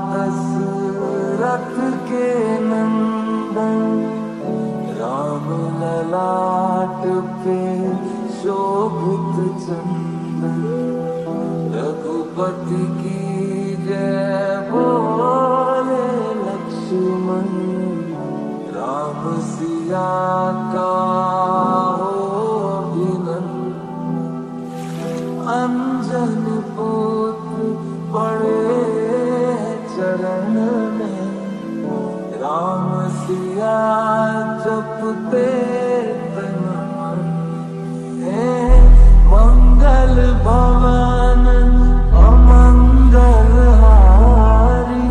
दशरथ के नंदन राम ललाट पे शोभित चंदन रघुपति की जय बोले लक्ष्मण राम सिया का हो अभिनंदन अंजन पुत्र पड़े चरण में राम सिया जपते तन मन हे मंगल भवन अमंगल हारी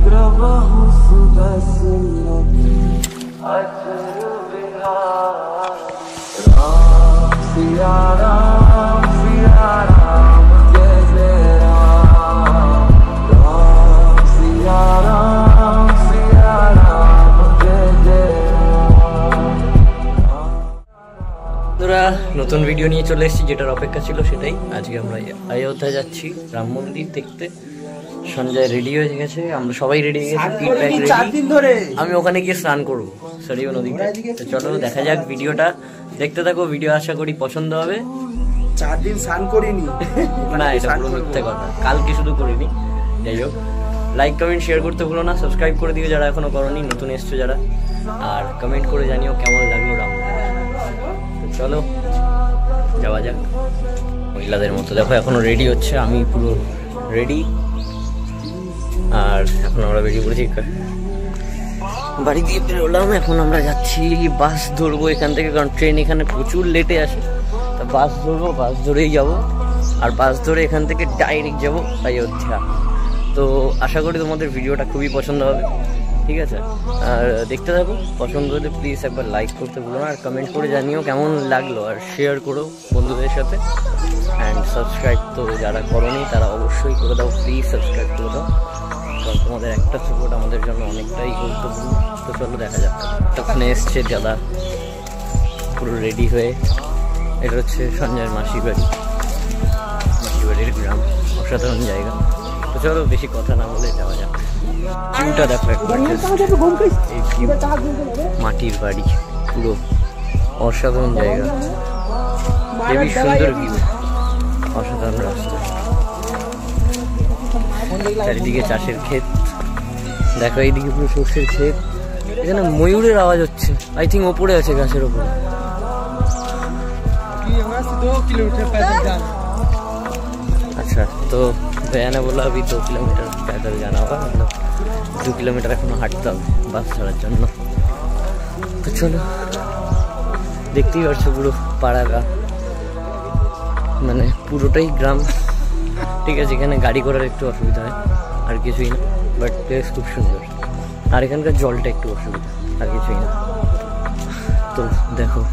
प्रभु सुदशरथ अचर बिहारी राम सिया राम सिया राम जय जय राम राम सिया राम जय जय राम। বন্ধুরা নতুন ভিডিও নিয়ে চলে এসেছি, যেটার অপেক্ষা ছিল সেটাই। আজকে আমরা অযোধ্যা যাচ্ছি রাম মন্দির দেখতে। সঞ্জয় রেডি হয়ে গেছে, আমরা সবাই রেডি হয়ে গেছি, ফিডব্যাক রেডি। আমি ওখানে গিয়ে স্নান করবো সরিও নদীতে। তো চলো দেখা যাক, ভিডিওটা দেখতে থাকো। ভিডিও আশা করি পছন্দ হবে। 4 দিন স্নান করিনি না, এটা পুরো মিথ্যে কথা, কালকে শুধু করিনি। যাই হোক, লাইক কমেন্ট শেয়ার করতে ভুলো না, সাবস্ক্রাইব করে দিও যারা এখনো করনি, নতুন এসছো যারা, আর কমেন্ট করে জানিও কেমন লাগলো রাম। চলো যাওয়া যাক। মহিলাদের মতো দেখো এখনো রেডি হচ্ছে, আমি পুরো রেডি। আর এখন আমরা বেরিয়ে পড়েছি, বাড়ি দিয়ে বেরোলাম। এখন আমরা যাচ্ছি, বাস ধরবো এখান থেকে, কারণ ট্রেন এখানে প্রচুর লেটে আসে। তা বাস ধরবো, বাস ধরেই যাবো। আর বাস ধরে এখান থেকে ডাইরেক্ট যাবো অযোধ্যা। তো আশা করি তোমাদের ভিডিওটা খুবই পছন্দ হবে, ঠিক আছে? আর দেখতে থাকো, পছন্দ হলে প্লিজ একবার লাইক করতে ভুলো না, আর কমেন্ট করে জানিও কেমন লাগলো, আর শেয়ার করো বন্ধুদের সাথে। অ্যান্ড সাবস্ক্রাইব তো যারা করোনি তারা অবশ্যই করে দাও, প্লিজ সাবস্ক্রাইব করে দাও, কারণ তোমাদের একটা সাপোর্ট আমাদের জন্য অনেকটাই গুরুত্বপূর্ণ। তো চলো দেখা যাক। তখনই এসছে দাদা পুরো রেডি হয়ে। এটা হচ্ছে সঞ্জয়ের মাসির বাড়ি, মাসির বাড়ির গ্রাম, অসাধারণ জায়গা। তো চলো বেশি কথা না বলে যাওয়া যাক। ভিউটা দেখো একবার, মাটির বাড়ি, পুরো অসাধারণ জায়গা, খুবই সুন্দর ভিউ, অসাধারণ রাস্তা, চারিদিকে চাষের ক্ষেত। দেখো এইদিকে পুরো সর্ষের ক্ষেত। এখানে ময়ূরের আওয়াজ হচ্ছে, আই থিঙ্ক ওপরে আছে গাছের ওপরে। अच्छा तो भैया ने बोला अभी 2 किलोमीटर पैदल जाना होगा, मतलब 2 किलोमीटर एखोनो हाঁটতে হবে বাস ছাড়ার জন্য। তো চলো, দেখতেই পাচ্ছ পুরো পাড়াগা, মানে পুরোটাই গ্রাম, ঠিক আছে? এখানে গাড়ি করার একটু অসুবিধা হয়, আর কিছুই না, বাট প্লেস খুব সুন্দর। আর এখানকার জলটা একটু অসুবিধা, আর কিছুই না। তো দেখো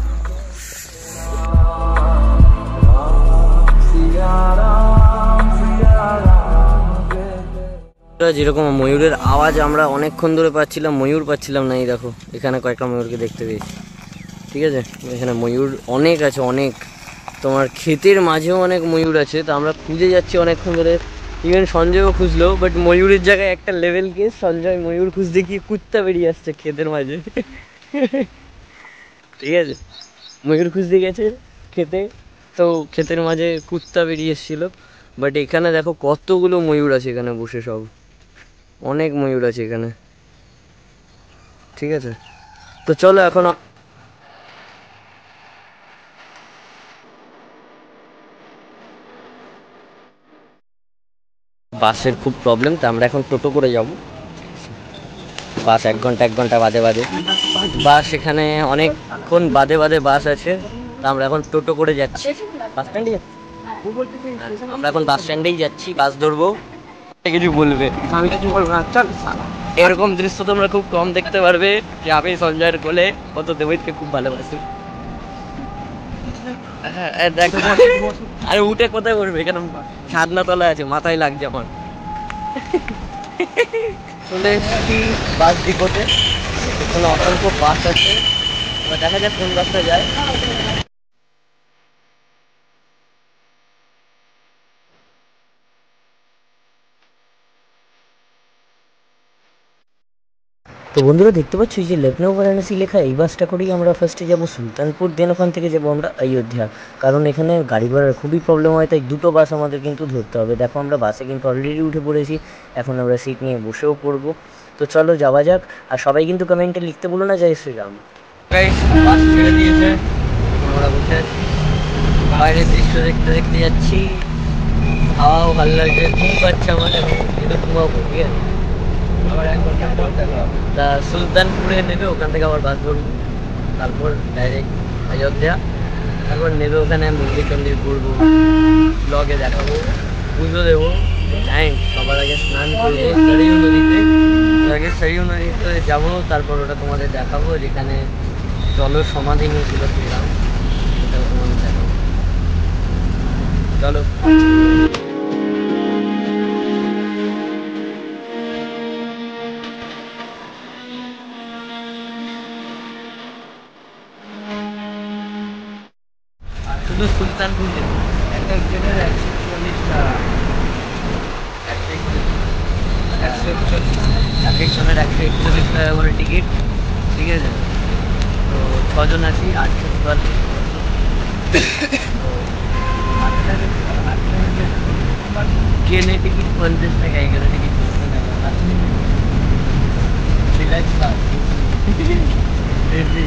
যেরকম ময়ূরের আওয়াজ আমরা অনেকক্ষণ ধরে পাচ্ছিলাম, ময়ূর পাচ্ছিলাম না। এই দেখো এখানে কয়েকটা ময়ূরকে দেখতে পেয়েছি, ঠিক আছে? এখানে ময়ূর অনেক আছে, অনেক। তোমার ক্ষেতের মাঝেও অনেক ময়ূর আছে। তো আমরা খুঁজে যাচ্ছি অনেকক্ষণ ধরে, ইভেন সঞ্জয়ও খুঁজলো, বাট ময়ূরের জায়গায় একটা লেভেল কেস। সঞ্জয় ময়ূর খুঁজতে গিয়ে কুত্তা বেরিয়ে আসছে ক্ষেতের মাঝে, ঠিক আছে? ময়ূর খুঁজতে গেছে খেতে, তো ক্ষেতের মাঝে কুত্তা বেরিয়ে এসেছিলো। বাট এখানে দেখো কতগুলো ময়ূর আছে এখানে বসে, সব অনেক ময়ূর আছে এখানে, ঠিক আছে? তো চলো এখন বাসের খুব প্রবলেম, তো আমরা এখন টোটো করে যাব। বাস 1 ঘন্টা বাদে বাস, এখানে অনেকক্ষণ বাদে বাস আছে। তো আমরা এখন টোটো করে যাচ্ছি, বাস স্ট্যান্ডে যাচ্ছি। আমরা এখন বাস স্ট্যান্ডেই যাচ্ছি, বাস ধরবো। কিছু বলবে? আমি কিছু বলবো না, চল। এরকম দৃশ্য তোমরা খুব কম দেখতে পারবে, যে আমি সঞ্জয়ের কোলে কত দেবইকে খুব ভালোবাসি। হ্যাঁ দেখো, আরে উঠে কোথায় করবে, এখানে ছাদনা তলা আছে, মাথায় লাগছে আমার। চলে এসেছি বাস ডিপোতে, এখানে অসংখ্য বাস আছে, এবার দেখা যাক কোন বাসটা যায়। তো বন্ধুরা দেখতে পাচ্ছ এই যে লখনৌ বারাণসী লেখা, এই বাসটা করেই আমরা ফার্স্টে যাব সুলতানপুর, দেন ওখান থেকে যাবো আমরা অযোধ্যা। কারণ এখানে গাড়ি ভাড়ার খুবই প্রবলেম হয়, তাই দুটো বাস আমাদের কিন্তু ধরতে হবে। দেখো আমরা বাসে কিন্তু অলরেডি উঠে পড়েছি, এখন আমরা সিট নিয়ে বসেও পড়বো। তো চলো যাওয়া যাক। আর সবাই কিন্তু কমেন্টে লিখতে বলো না জয় শ্রীরাম। বাস ছেড়ে দিয়েছে, আমরা বসে আছি, বাইরের দৃশ্য দেখতে দেখতে যাচ্ছি। হাওয়াও ভালো লাগছে, ঘুম পাচ্ছে আমার, এখন একটু ঘুমাবো, ঠিক আছে। তা সুলতানপুরে নেবে, ওখান থেকে আবার বাস ধরবো, তারপর ডাইরেক্ট অযোধ্যা, তারপর নেবে ওখানে মন্দির টন্দির ঘুরবো, ব্লগে দেখাবো, পুজো দেবো। অ্যান্ড সবার আগে স্নান করে সরিউ নদীতে, আগে সরিউ নদীতে যাবো, তারপর ওটা তোমাদের দেখাবো, যেখানে জল সমাধি নিয়েছিল শ্রীরাম, ওটাও তোমাদের দেখাবো। চলো। শুধু সুলতানপুর যাবো, এক একজনের 140 টাকা, এক একজনের 141 টাকা করে টিকিট, ঠিক আছে। তো 6 জন আছি, 844। ট্রেনে টিকিট 50 টাকা, এখানে টিকিট 50 টাকা। রিল্যাক্স বেশি।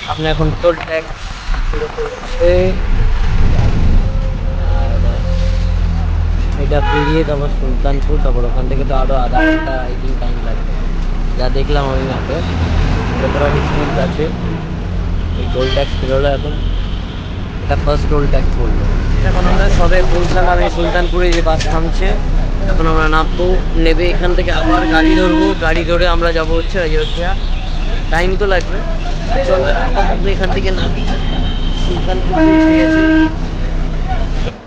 সামনে এখন টোল ট্যাক্স শুরু করছে, এটা পেরিয়ে তারপর সুলতানপুর, তারপর ওখান থেকে তো আরও আধা ঘন্টা আই থিঙ্ক টাইম লাগবে, যা দেখলাম আমি ম্যাপে। যতটা ডিস্টেন্স আছে, এই টোল ট্যাক্স পেরোলো, এখন এটা ফার্স্ট টোল ট্যাক্স পড়লো। এখন আমরা সবে পৌঁছলাম এই সুলতানপুরে, যে বাস থামছে, এখন আমরা নামবো, নেবে এখান থেকে আবার গাড়ি ধরবো, গাড়ি ধরে আমরা যাবো হচ্ছে অযোধ্যা। টাইম তো লাগবে, চলো এখান থেকে নামি, সুলতানপুর পৌঁছে গেছি।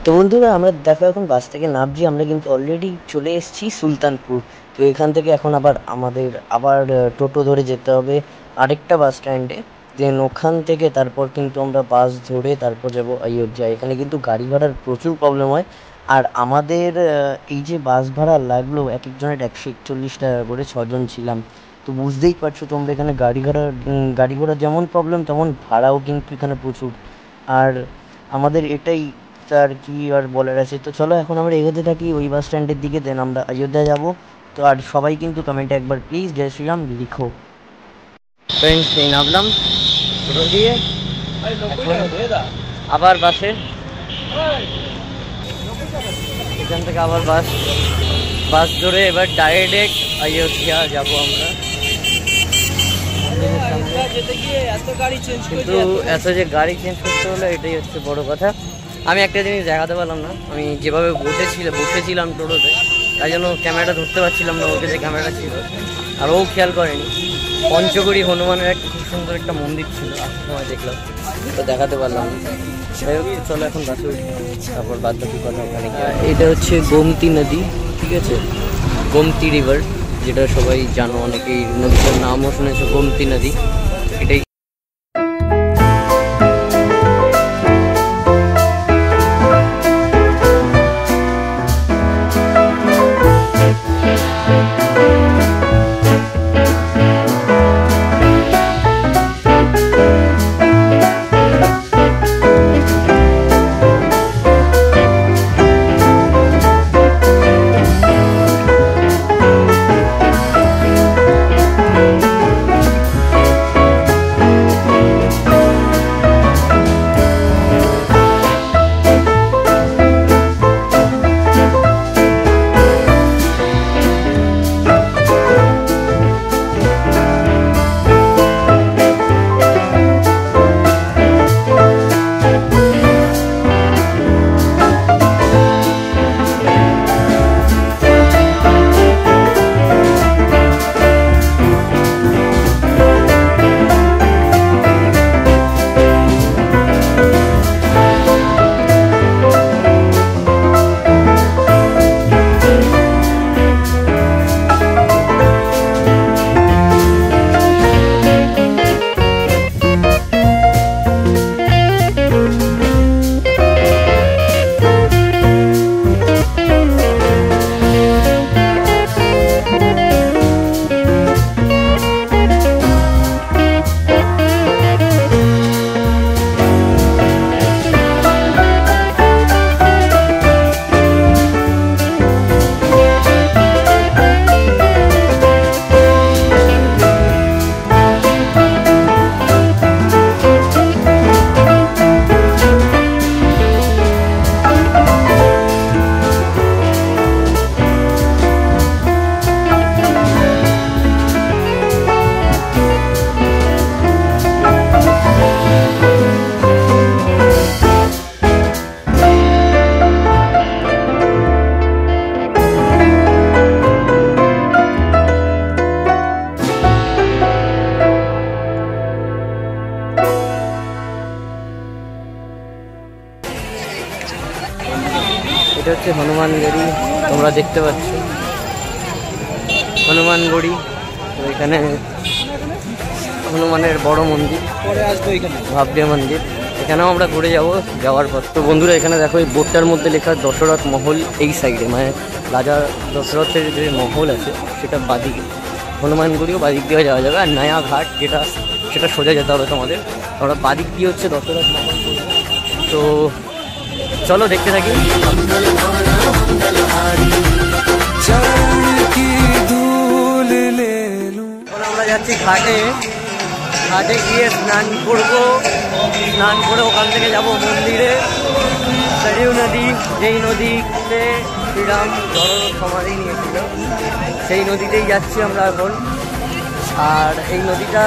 তো বন্ধুরা আমরা দেখো এখন বাস থেকে নামছি, আমরা কিন্তু অলরেডি চলে এসেছি সুলতানপুর। তো এখান থেকে এখন আবার টোটো ধরে যেতে হবে আরেকটা বাস স্ট্যান্ডে, দেন ওখান থেকে তারপর কিন্তু আমরা বাস ধরে তারপর যাব অযোধ্যা। এখানে কিন্তু গাড়ি ভাড়ার প্রচুর প্রবলেম হয়, আর আমাদের এই যে বাস ভাড়া লাগলো এক একজনের 141 টাকা করে, 6 জন ছিলাম। তো বুঝতেই পারছো তোমরা, এখানে গাড়ি ঘোড়ার যেমন প্রবলেম, তেমন ভাড়াও কিন্তু এখানে প্রচুর। আর আমাদের এটাই আর কি আর বলার আছে। তো চলো এখন আমরা এগোতে থাকি ওই বাস স্ট্যান্ডের দিকে, দেন আমরা অযোধ্যা যাব। তো আর সবাই কিন্তু কমেন্টে একবার প্লিজ জয় শ্রীরাম লিখো। ফ্রেন্ডস এই নামলাম টোটো দিয়ে, আবার বাসে, এখান থেকে আবার বাস ধরে এবার ডাইরেক্ট অযোধ্যা যাবো আমরা। কিন্তু এত যে গাড়ি চেঞ্জ করতে হলো, এটাই হচ্ছে বড় কথা। আমি একটা জিনিস দেখাতে পারলাম না, আমি যেভাবে বসেছিলাম টোটোতে, তাই জন্য ক্যামেরাটা ধরতে পারছিলাম না, ওর কাছে ক্যামেরাটা ছিল, আর ও খেয়াল করেনি। পঞ্চগড়ি হনুমানের একটা খুব সুন্দর একটা মন্দির ছিল, আসার সময় দেখলাম, তো দেখাতে পারলাম না। যাই হোক চলো এখন বাসে উঠি, তারপর বাদ বাকি কথা ওখানে গিয়ে। এটা হচ্ছে গোমতী নদী, ঠিক আছে, গোমতী রিভার, যেটা সবাই জানো, অনেকেই নদীটার নামও শুনেছো গোমতী নদী। এটাই এটা হচ্ছে হনুমানগড়ি, তোমরা দেখতে পাচ্ছ হনুমানগড়ি। তো এখানে হনুমানের বড় মন্দির, পরে আসবো এখানে ভাবডিয়া মন্দির, এখানেও আমরা ঘুরে যাওয়ার পর। তো বন্ধুরা এখানে দেখো এই বোর্ডটার মধ্যে লেখা দশরথ মহল এই সাইডে, মানে রাজা দশরথের যে মহল আছে সেটা বাদিকে, হনুমানগড়িও বাদিক দিয়ে যাওয়া যাবে। আর নয়া ঘাট যেটা সেটা সোজা যেতে হবে তোমাদের, আমরা বাদিক দিয়ে হচ্ছে দশরথ মহল। তো চলো দেখতে থাকি। এখন আমরা যাচ্ছি ঘাটে, ঘাটে গিয়ে স্নান করবো, স্নান করে ওখান থেকে যাব মন্দিরে। সরিউ নদী, যেই নদীতে শ্রীরাম জল সমাধি নিয়েছিল সেই নদীতেই যাচ্ছি আমরা এখন। আর এই নদীটা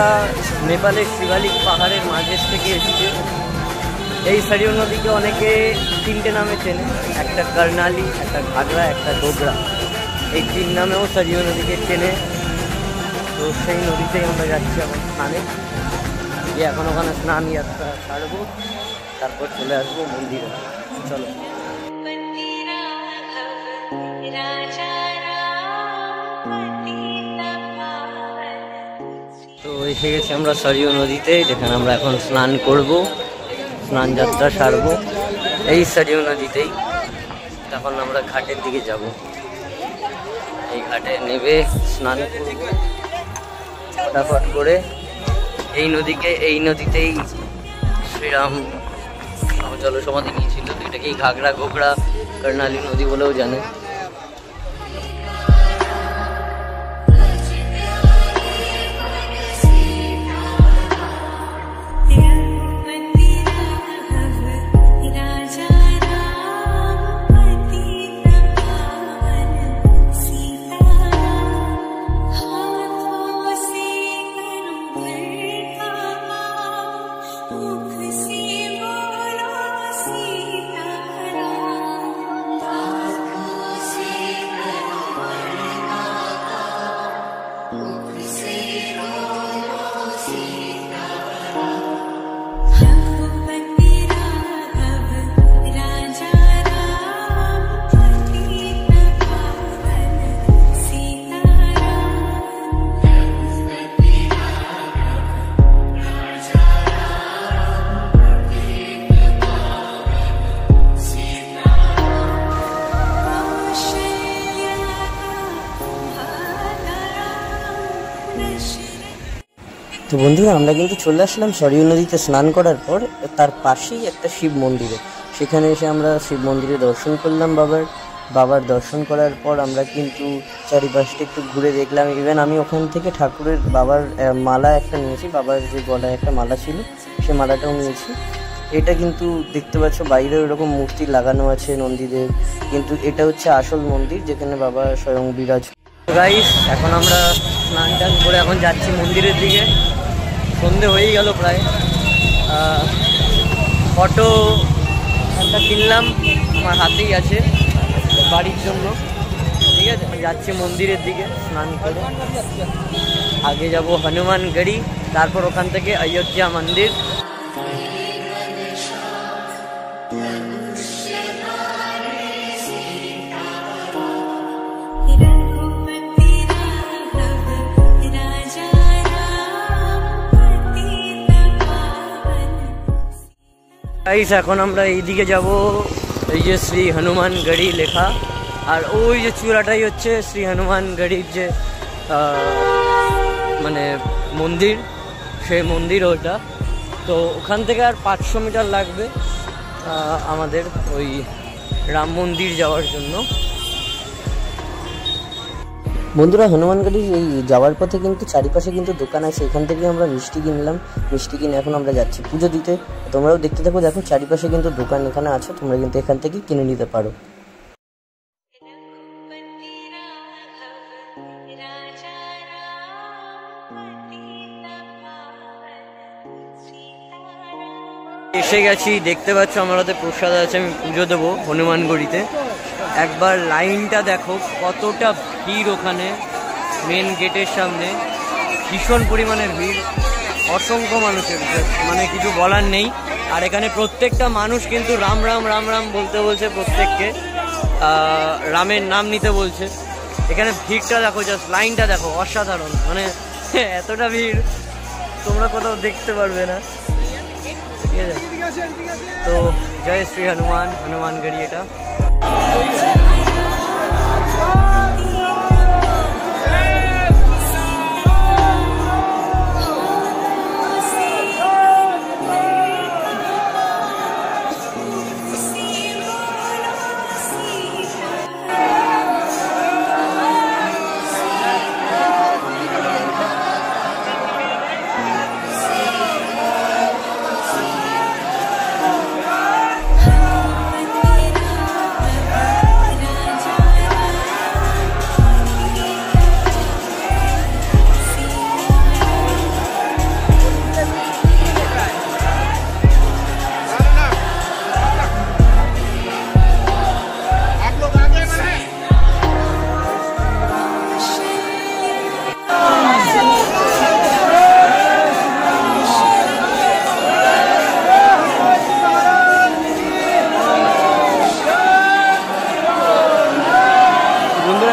নেপালের শিবালিক পাহাড়ের মাঝের থেকে এসেছে। এই সরিউ নদীকে অনেকে 3টে নামে চেনে, একটা কর্ণালী, একটা ঘাগরা, একটা ডোগরা। এই 3 নামেও সরিউ নদীকে চেনে। তো সেই নদীতেই আমরা যাচ্ছি এখন স্নানে, গিয়ে এখন ওখানে স্নান যাত্রা ছাড়বো, তারপর চলে আসবো মন্দিরে। চলো। তো এসে গেছি আমরা সরিউ নদীতে, যেখানে আমরা এখন স্নান করব, স্নান যাত্রা সারবো এই সরিউ নদীতেই। তখন আমরা ঘাটের দিকে যাব, এই ঘাটে নেবে স্নান করব ফটাফট করে। এই নদীতেই শ্রীরাম জল সমাধি নিয়েছিল। তো এটাকেই ঘাগরা, গোগরা, কর্ণালী নদী বলেও জানে। তো বন্ধুরা আমরা কিন্তু চলে আসলাম সরিউ নদীতে স্নান করার পর, তার পাশেই একটা শিব মন্দিরে। সেখানে এসে আমরা শিব মন্দিরে দর্শন করলাম বাবার দর্শন করার পর আমরা কিন্তু চারিপাশটা একটু ঘুরে দেখলাম। ইভেন আমি ওখান থেকে ঠাকুরের বাবার মালা একটা নিয়েছি, বাবার যে গলায় একটা মালা ছিল সে মালাটাও নিয়েছি। এটা কিন্তু দেখতে পাচ্ছ বাইরে এরকম মূর্তি লাগানো আছে নন্দীদের, কিন্তু এটা হচ্ছে আসল মন্দির যেখানে বাবা স্বয়ং বিরাজ। গাইস এখন আমরা স্নান টান করে এখন যাচ্ছি মন্দিরের দিকে। সন্ধে হয়েই গেল প্রায়। ফটো একটা কিনলাম, আমার হাতেই আছে বাড়ির জন্য, ঠিক আছে। যাচ্ছি মন্দিরের দিকে স্নান করে, আগে যাব হনুমানগড়ি, তারপর ওখান থেকে অযোধ্যা মন্দির। এখন আমরা এইদিকে যাব, এই যে শ্রী হনুমানগড়ি লেখা, আর ওই যে চূড়াটাই হচ্ছে শ্রী হনুমানগড়ির যে মানে মন্দির, সেই মন্দির ওটা। তো ওখান থেকে আর 500 মিটার লাগবে আমাদের ওই রাম মন্দির যাওয়ার জন্য। বন্ধুরা হনুমানগড়ির এই যাওয়ার পথে কিন্তু চারিপাশে কিন্তু দোকান আছে, এখান থেকে আমরা মিষ্টি কিনলাম, মিষ্টি কিনে এখন আমরা যাচ্ছি পুজো দিতে। তোমরাও দেখতে থাকো, দেখো চারিপাশে কিন্তু দোকান এখানে আছে, তোমরা কিন্তু এখান থেকে কিনে নিতে পারো। এসে গেছি, দেখতে পাচ্ছ আমার হাতে প্রসাদ আছে, আমি পুজো দেবো হনুমানগড়িতে। একবার লাইনটা দেখো কতটা ভিড়, ওখানে মেন গেটের সামনে ভীষণ পরিমাণের ভিড়, অসংখ্য মানুষের, মানে কিছু বলার নেই। আর এখানে প্রত্যেকটা মানুষ কিন্তু রাম রাম রাম রাম বলতে বলছে প্রত্যেককে। রামের নাম নিতে বলছে। এখানে ভিড়টা দেখো, জাস্ট লাইনটা দেখো, অসাধারণ, মানে এতটা ভিড় তোমরা কোথাও দেখতে পারবে না, ঠিক আছে। তো জয় শ্রী হনুমান, হনুমানগড়ি এটা।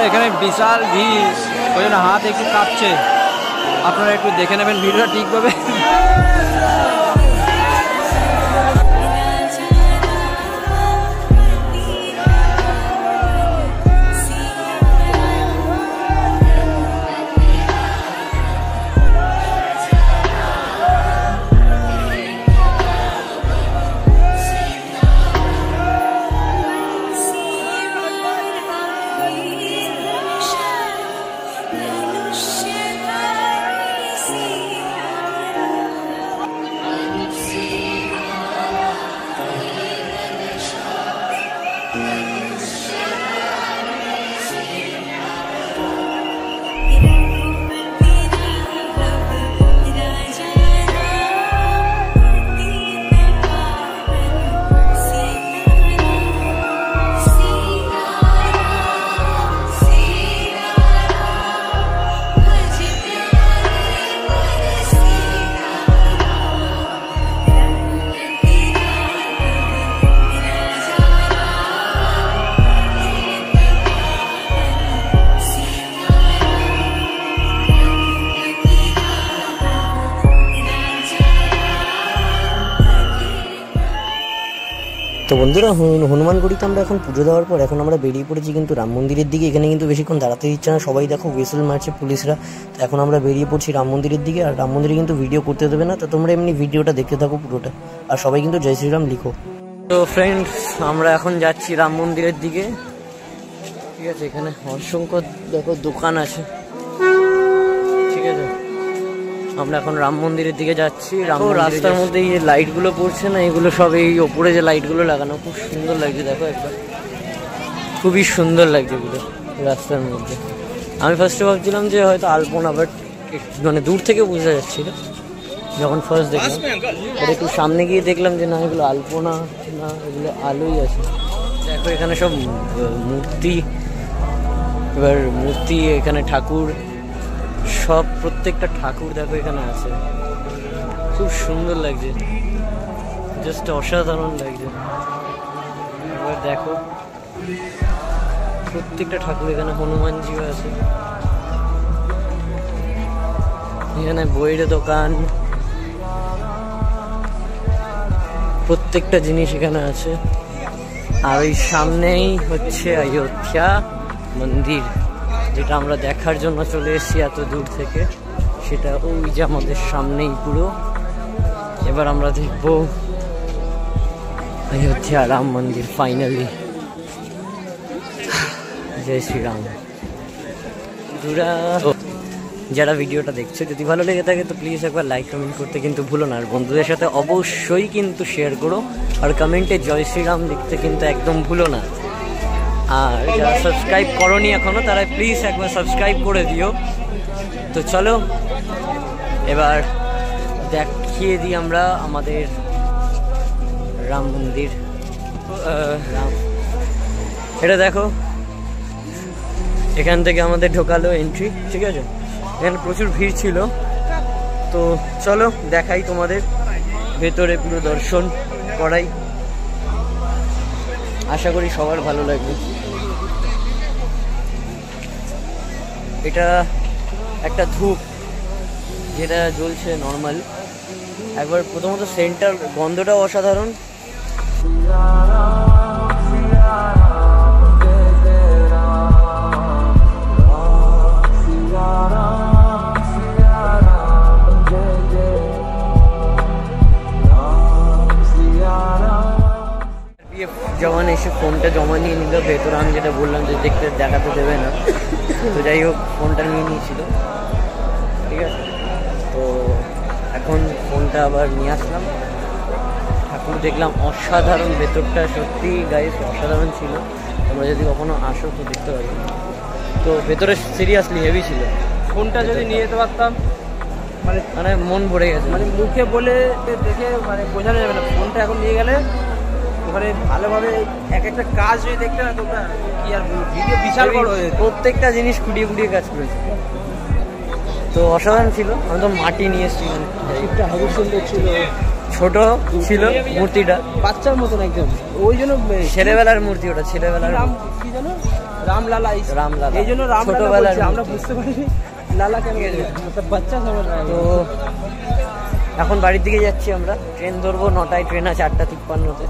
এখানে বিশাল ভিড়, ওই জন্য হাত একটু কাঁপছে, আপনারা একটু দেখে নেবেন ভিড়টা ঠিকভাবে। তো বন্ধুরা, হনুমানগড়িতে আমরা এখন পুজো দেওয়ার পর এখন আমরা বেরিয়ে পড়েছি কিন্তু রাম মন্দিরের দিকে। এখানে কিন্তু বেশিক্ষণ দাঁড়াতে দিচ্ছে না, সবাই দেখো হুইসেল মারছে পুলিশরা। তো এখন আমরা বেরিয়ে পড়ছি রাম মন্দিরের দিকে। আর রাম মন্দিরে কিন্তু ভিডিও করতে দেবে না, তো তোমরা এমনি ভিডিওটা দেখতে থাকো পুরোটা, আর সবাই কিন্তু জয় শ্রীরাম লিখো। তো ফ্রেন্ডস, আমরা এখন যাচ্ছি রাম মন্দিরের দিকে, ঠিক আছে। এখানে অসংখ্য দেখো দোকান আছে, ঠিক আছে। আমরা এখন রাম মন্দিরের দিকে যাচ্ছি। রাস্তার মধ্যে এই লাইটগুলো পড়ছে না, এগুলো সব এই ওপরে যে লাইটগুলো লাগানো, খুব সুন্দর লাগছে দেখো একবার, খুবই সুন্দর লাগছে এগুলো রাস্তার মধ্যে। আমি ফার্স্টে ভাবছিলাম যে হয়তো আলপনা, বাট মানে দূর থেকে বোঝা যাচ্ছিল যখন ফার্স্ট দেখলাম। একটু সামনে গিয়ে দেখলাম যে না, এগুলো আলপনা না, এগুলো আলোই আছে। দেখো এখানে সব মূর্তি, এবার মূর্তি, এখানে ঠাকুর, সব প্রত্যেকটা ঠাকুর দেখো এখানে আছে, খুব সুন্দর লাগছে, জাস্ট অসাধারণ লাগছে। এবার দেখো প্রত্যেকটা ঠাকুর, এখানে হনুমানজিও আছে, এখানে বইয়ের দোকান, প্রত্যেকটা জিনিস এখানে আছে। আর ওই সামনেই হচ্ছে অযোধ্যা মন্দির, যেটা আমরা দেখার জন্য চলে এসেছি এত দূর থেকে, সেটা ওই যে আমাদের সামনেই পুরো। এবার আমরা দেখব অযোধ্যা রাম মন্দির ফাইনালি। জয় শ্রীরাম। যারা ভিডিওটা দেখছো, যদি ভালো লেগে থাকে তো প্লিজ একবার লাইক কমেন্ট করতে কিন্তু ভুলো না, আর বন্ধুদের সাথে অবশ্যই কিন্তু শেয়ার করো, আর কমেন্টে জয় শ্রীরাম লিখতে কিন্তু একদম ভুলো না। আর যারা সাবস্ক্রাইব করোনি এখনো, তারা প্লিজ একবার সাবস্ক্রাইব করে দিও। তো চলো এবার দেখিয়ে দিই আমরা আমাদের রাম মন্দির। এটা দেখো, এখান থেকে আমাদের ঢোকালো এন্ট্রি, ঠিক আছে। এখানে প্রচুর ভিড় ছিল, তো চলো দেখাই তোমাদের ভেতরে, পুরো দর্শন করাই, আশা করি সবার ভালো লাগবে। এটা একটা ধূপ যেটা জ্বলছে নর্মাল। একবার প্রথমত সেন্টার গন্ধটাও অসাধারণ। জওয়ান এসে ফোনটা জমা নিয়ে নিল ভেতরে। আমি যেটা বললাম যে দেখাতে দেবে না, তো যাই হোক ফোনটা নিয়ে নিয়েছিল, ঠিক আছে। তো এখন ফোনটা আবার নিয়ে আসলাম। ঠাকুর দেখলাম অসাধারণ, ভেতরটা সত্যি গাইস অসাধারণ ছিল। তোমরা যদি কখনো আসো তো দেখতে পারবে। তো ভেতরে সিরিয়াসলি হেভি ছিল। ফোনটা যদি নিয়ে যেতে পারতাম মানে মন ভরে গেছে, মানে মুখে বলে দেখে মানে বোঝানো যাবে না। ফোনটা এখন নিয়ে গেলে ওখানে ভালোভাবে এক একটা কাজ যদি দেখতে না তোমরা কি আর ভিডিও বিশাল বড় হয়ে যেত। প্রত্যেকটা জিনিস খুঁটিয়ে খুঁটিয়ে কাজ করেছে, তো অসাধারণ ছিল। আমি তো মাটি নিয়ে এসেছি, খুব সুন্দর ছিল, ছোট ছিল মূর্তিটা, বাচ্চার মতন একদম। ওই জন্য ছেলেবেলার মূর্তি, ওটা ছেলেবেলার রাম কি জানো রামলালা, রামলালা, এই জন্য রামলালা ছোটবেলার বলছি, আমরা বুঝতে পারিনি লালা কেন বাচ্চা সবার। তো এখন বাড়ির দিকে যাচ্ছি আমরা। ট্রেন ধরবো 9টায়, ট্রেন আছে 8:53-তে।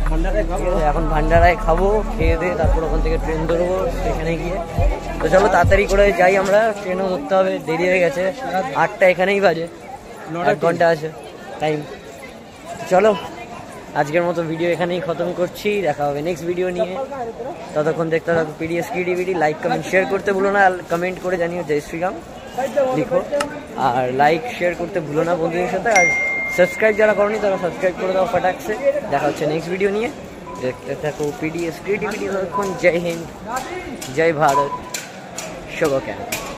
ভান্ডারায় খাবো, এখন ভান্ডারায় খাবো, খেয়ে দিয়ে তারপর ওখান থেকে ট্রেন ধরবো স্টেশনে গিয়ে। তো চলো তাড়াতাড়ি করে যাই, আমরা ট্রেনও ধরতে হবে, দেরি হয়ে গেছে। 8টা এখানেই বাজে, 1 ঘন্টা আছে টাইম। চলো আজকের মতো ভিডিও এখানেই খতম করছি, দেখা হবে নেক্সট ভিডিও নিয়ে। ততক্ষণ দেখতে থাকো PDS creativity. Like comment share করতে ভুলো না, আর কমেন্ট করে জানিও জয় শ্রীরাম লিখো, আর লাইক শেয়ার করতে ভুলো না বন্ধুদের সাথে। আর সাবস্ক্রাইব যারা করনি তারা সাবস্ক্রাইব করে দাও ফটাকসে। দেখা হচ্ছে নেক্সট ভিডিও নিয়ে, দেখতে থাকো পিডিএস ক্রিয়েটিভিটি। ততক্ষণ জয় হিন্দ, জয় ভারত, শুভকামনা।